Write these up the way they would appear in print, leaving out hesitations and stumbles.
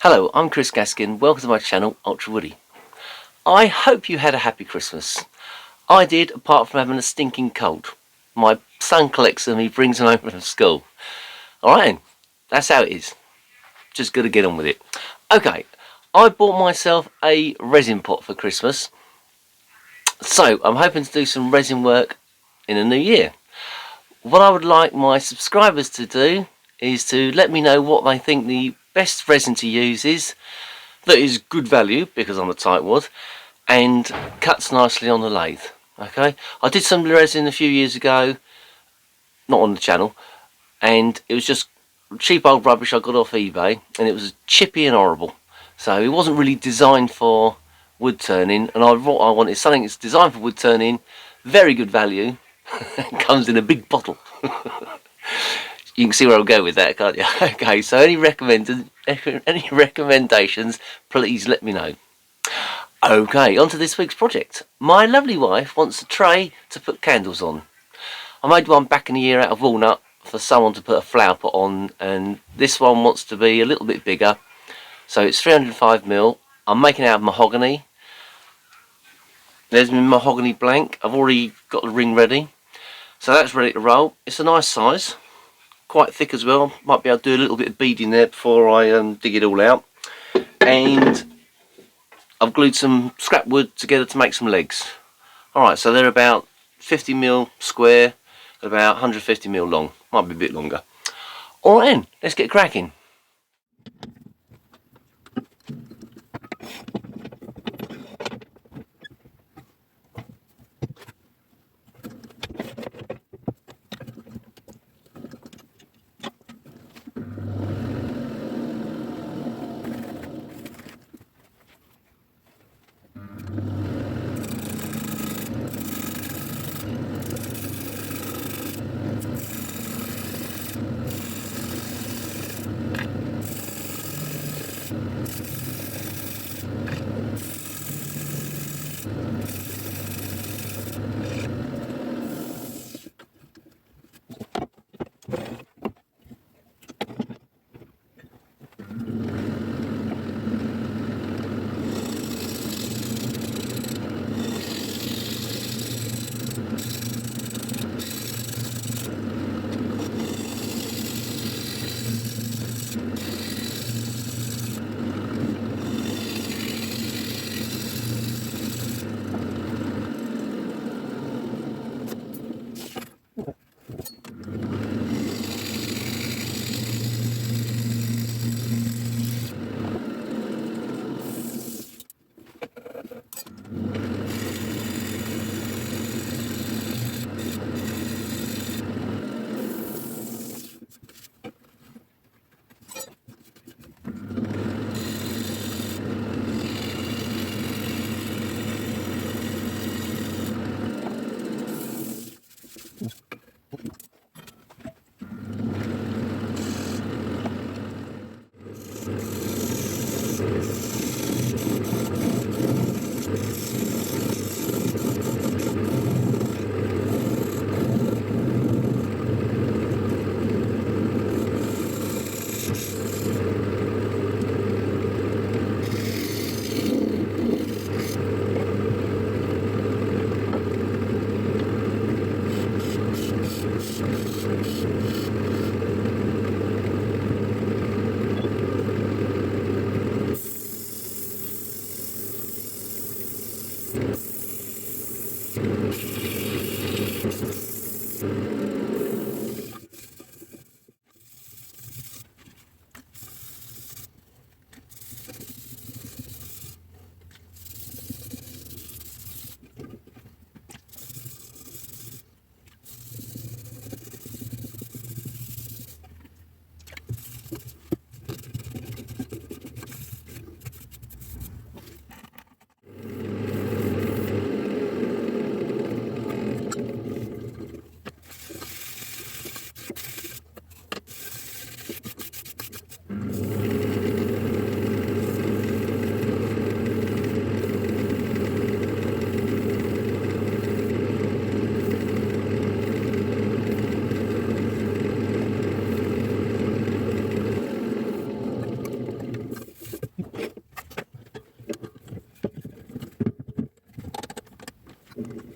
Hello, I'm Chris Gaskin. Welcome to my channel, Ultra Woody. I hope you had a happy Christmas. I did, apart from having a stinking cold. My son collects them, he brings them home from school. Alright, that's how it is. Just got to get on with it. Okay, I bought myself a resin pot for Christmas. So, I'm hoping to do some resin work in the new year. What I would like my subscribers to do is to let me know what they think the best resin to use is, that is good value, because I'm a tightwad, and cuts nicely on the lathe. Okay, I did some resin a few years ago, not on the channel, and it was just cheap old rubbish I got off eBay, and it was chippy and horrible. So it wasn't really designed for wood turning, and I wanted something that's designed for wood turning, very good value, comes in a big bottle. You can see where I'll go with that, can't you? Okay, so any recommendations, please let me know. Okay, on to this week's project. My lovely wife wants a tray to put candles on. I made one back in the year out of walnut for someone to put a flower pot on, and this one wants to be a little bit bigger. So it's 305mm. I'm making it out of mahogany. There's my mahogany blank. I've already got the ring ready. So that's ready to roll. It's a nice size. Quite thick as well. Might be able to do a little bit of beading there before I dig it all out. And I've glued some scrap wood together to make some legs. Alright, so they're about 50mm square, about 150mm long. Might be a bit longer. Alright then, let's get cracking. Okay.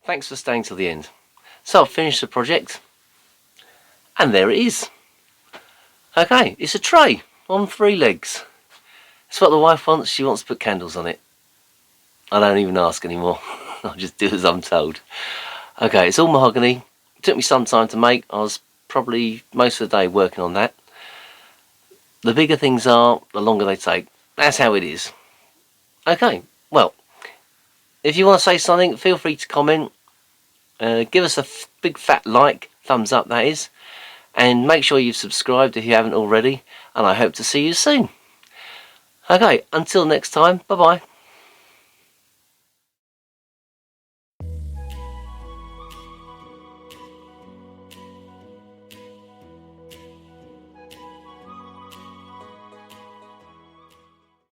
Thanks for staying till the end. So I've finished the project, and there it is. Okay, it's a tray on 3 legs. It's what the wife wants. She wants to put candles on it. I don't even ask anymore. I just do as I'm told. Okay, it's all mahogany. It took me some time to make. I was probably most of the day working on that. The bigger things are, the longer they take. That's how it is. Okay, well, if you want to say something, feel free to comment. Give us a big fat like, thumbs up that is. And make sure you've subscribed if you haven't already. And I hope to see you soon. Okay, until next time, bye bye.